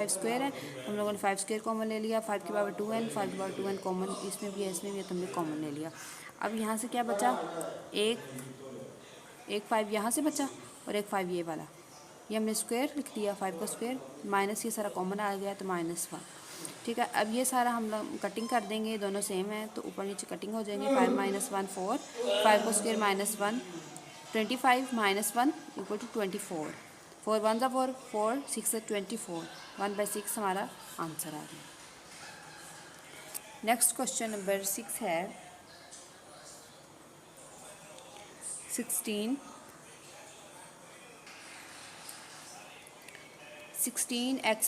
Square है, हम लोगों ने 5 स्क्वायर कॉमन ले लिया, 5 की पावर 2n, 5 की पावर 2n कॉमन इसमें भी है इसमें भी है, तो हमने कॉमन ले लिया। अब यहाँ से क्या बचा, एक 5 यहाँ से बचा और एक 5 ये वाला, ये हमने स्क्वायर लिख दिया, 5 का स्क्वायर माइनस ये सारा कॉमन आ गया तो -1। ठीक है, अब ये सारा हम लोग कटिंग कर देंगे, दोनों सेम है तो ऊपर नीचे कटिंग हो जाएंगे। 5 - 1 4, 5 का स्क्वायर -1, 25 - 1 = 24, 4 1 ज़ा 4, 4 6 24, 1/6 हमारा आंसर आ गया। नेक्स्ट क्वेश्चन नंबर 6 है 16x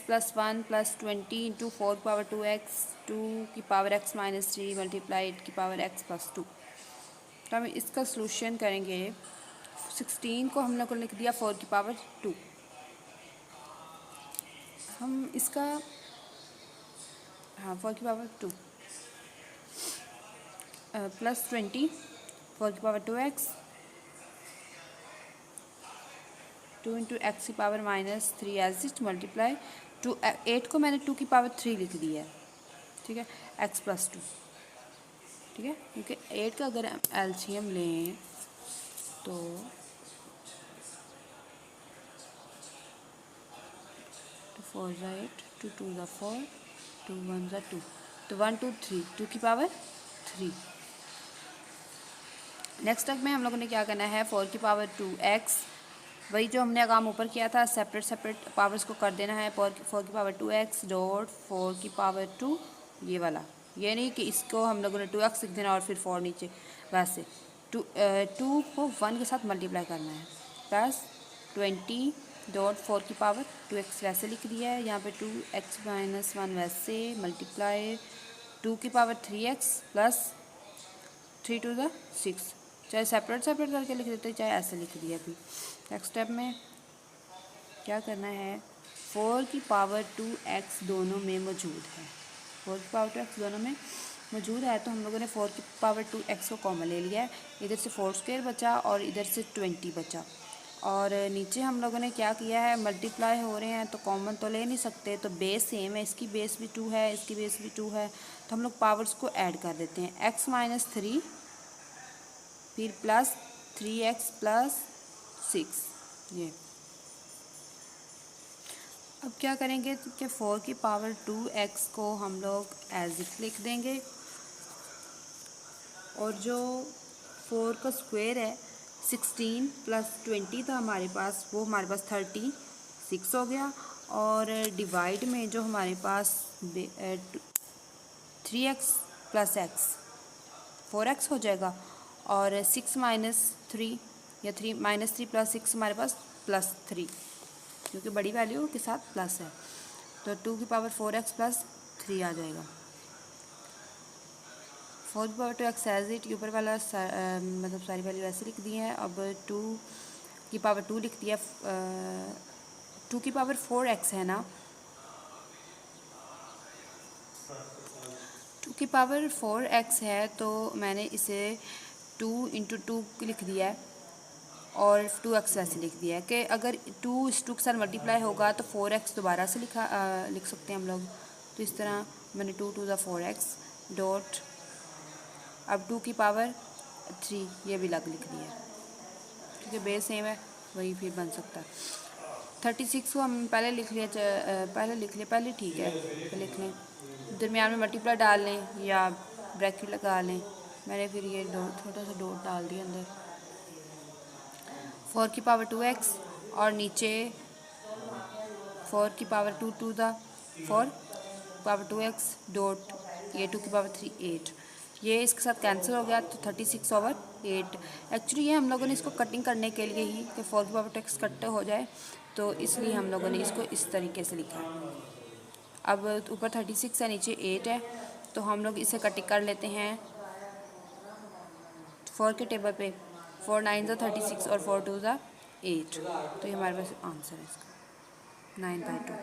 + 1 + 20 × 4 की पावर 2x 2 की पावर x - 3 × 8 की पावर x + 2। तो हम इसका सलूशन करेंगे। 16 को हम लोग को लिख दिया 4 की पावर 2। हम इसका 4 की पावर 2 + 20 4 की पावर 2x 2 × x की पावर -3 एज इट मल्टीप्लाई 2 8 को मैंने 2 की पावर 3 लिख दिया है। ठीक है, x + 2। ठीक है, क्योंकि 8 का अगर एलसीएम लें तो 4 × 8, 2 2 × 4, 2 1 × 2, तो 1 2 3 2 की पावर 3। नेक्स्ट स्टेप में हम लोगों ने क्या करना है, 4 की पावर 2x, वही जो हमने काम ऊपर किया था, सेपरेट पावर्स को कर देना है। 4 की पावर 2x डॉट 4 की पावर 2, ये वाला, ये नहीं कि इसको हम लोगों ने 2x लिख देना और फिर 4 नीचे, वैसे 2 को 1 के साथ मल्टीप्लाई करना है, प्लस 20 डॉट 4 की पावर 2x वैसे लिख दिया है, यहाँ पे 2x - 1 वैसे मल्टीप्लाई 2 की पावर 3x प्लस 3 2 ज़ा 6, चाहे सेपरेट करके लिख देते चाहे ऐसे लिख दिया। अभी नेक्स्ट स्टेप में क्या करना है, 4 की पावर 2x दोनों में मौजूद है, 4 की पावर 2x दोनों में मौजूद है, तो हम लोगों ने 4 की पावर 2x को कॉमन ले लिया है। इधर से 4 स्क्वायर बचा और इधर से 20 बचा, और नीचे हम लोगों ने क्या किया है, मल्टीप्लाई हो रहे हैं तो कॉमन तो ले नहीं सकते, तो बेस सेम है, इसकी बेस भी 2 है, इसकी बेस भी 2 है, तो हम लोग पावर्स को ऐड कर देते हैं। x - 3 फिर प्लस 3x + 6, ये अब क्या करेंगे कि 4 की पावर 2x को हम लोग एज इट लिख देंगे, और जो 4 का स्क्वायर है 16 + 20 था हमारे पास, वो हमारे पास 36 हो गया, और डिवाइड में जो हमारे पास 3x + x 4x हो जाएगा, और 6 - 3 या 3 + 6 हमारे पास +3, क्योंकि बड़ी वैल्यू के साथ प्लस है, तो 2 की पावर 4x + 3 आ जाएगा। 4 की पावर 2x एज इट, ऊपर वाला मतलब सारी वैल्यू ऐसे लिख दी है। अब 2 की पावर 2 लिख दिया, 2 की पावर 4x है ना, 2 की पावर 4x है, तो मैंने इसे 2 × 2 लिख दिया है, और 2x वैसे लिख दिया है कि अगर 2 इस 2 के साथ मल्टीप्लाई होगा तो 4x दोबारा से लिख सकते हैं हम लोग, तो इस तरह मैंने 2 2 ज़ा 4x डॉट, अब 2 की पावर 3 ये भी अलग लिख दिया, क्योंकि बेस सेम है वही फिर बन सकता है। 36 को हम पहले लिख लिया, पहले ठीक है, पहले लिख लें, दरमियान में मल्टीप्लाई डाल लें या ब्रैकेट लगा लें, मैंने फिर ये छोटा सा डॉट डाल दिया अंदर। 4 की पावर 2x और नीचे 4 की पावर 2 2 ज़ा 4 पावर 2x डॉट, ये 2 की पावर 3 8, ये इसके साथ कैंसिल हो गया, तो 36/8। एक्चुअली ये हम लोगों ने इसको कटिंग करने के लिए ही कि 4 की पावर 2x कट हो जाए, तो इसलिए हम लोगों ने इसको इस तरीके से लिखा है। अब ऊपर 36 है, नीचे 8 है, तो हम लोग इसे कटिंग कर लेते हैं 4 के टेबल पे, 4 9 ज़ा 36 और 4 2 ज़ा 8, तो ये हमारे पास आंसर है इसका 9/2।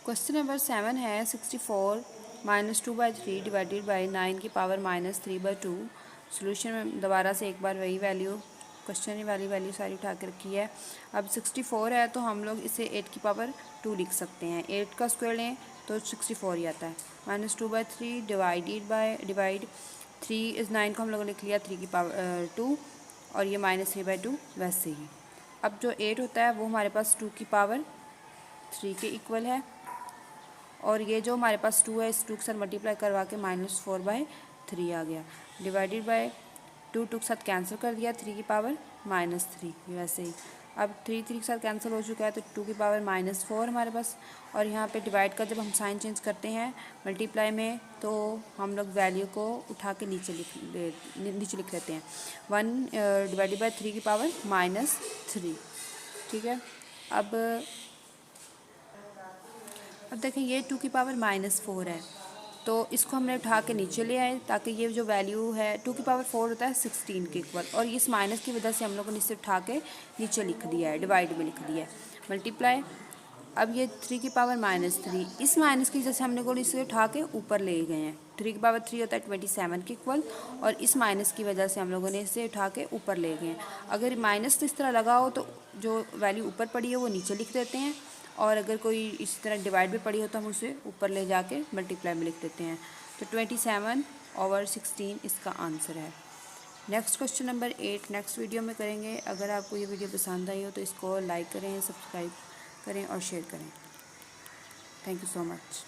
क्वेश्चन नंबर 7 है 64 - 2/3 डिवाइडेड बाई 9 की पावर -3/2। सोल्यूशन में दोबारा से एक बार वही वैल्यू क्वेश्चन वाली वैल्यू सारी उठा के रखी है। अब 64 है तो हम लोग इसे 8 की पावर 2 लिख सकते हैं। 8 का स्क्वायर लें तो 64 ही आता है। -2/3 डिवाइड 3 इस 9 को हम लोगों ने लिख लिया 3 की पावर 2 और ये -3/2 वैसे ही। अब जो 8 होता है वो हमारे पास 2 की पावर 3 के इक्वल है और ये जो हमारे पास 2 है इस 2 के साथ मल्टीप्लाई करवा के -4/3 आ गया। डिवाइडेड बाय 2 के साथ कैंसिल कर दिया 3 की पावर -3 वैसे ही। अब 3 के साथ कैंसिल हो चुका है तो 2 की पावर -4 हमारे पास। और यहाँ पे डिवाइड का जब हम साइन चेंज करते हैं मल्टीप्लाई में तो हम लोग वैल्यू को उठा के नीचे लिख लेते हैं। 1 डिवाइडेड बाय 3 की पावर -3। ठीक है। अब देखें ये 2 की पावर -4 है तो इसको हमने उठा के नीचे ले आए ताकि ये जो वैल्यू है 2 की पावर 4 होता है 16 के इक्वल और इस माइनस की वजह से हम लोगों ने इसे उठा के नीचे लिख दिया है, डिवाइड में लिख दिया है। मल्टीप्लाई अब ये 3 की पावर -3 इस माइनस की वजह से हम लोगों ने इसे उठा के ऊपर ले गए हैं। 3 की पावर 3 होता है 27 के इक्वल और इस माइनस की वजह से हम लोगों ने इसे उठा के ऊपर ले गए हैं। अगर माइनस इस तरह लगा हो तो जो वैल्यू ऊपर पड़ी है वो नीचे लिख देते हैं और अगर कोई इसी तरह डिवाइड भी पड़ी हो तो हम उसे ऊपर ले जाके मल्टीप्लाई में लिख देते हैं। तो 27/16 इसका आंसर है। Next question number 8 next video में करेंगे। अगर आपको ये वीडियो पसंद आई हो तो इसको लाइक करें, सब्सक्राइब करें और शेयर करें। Thank you so much.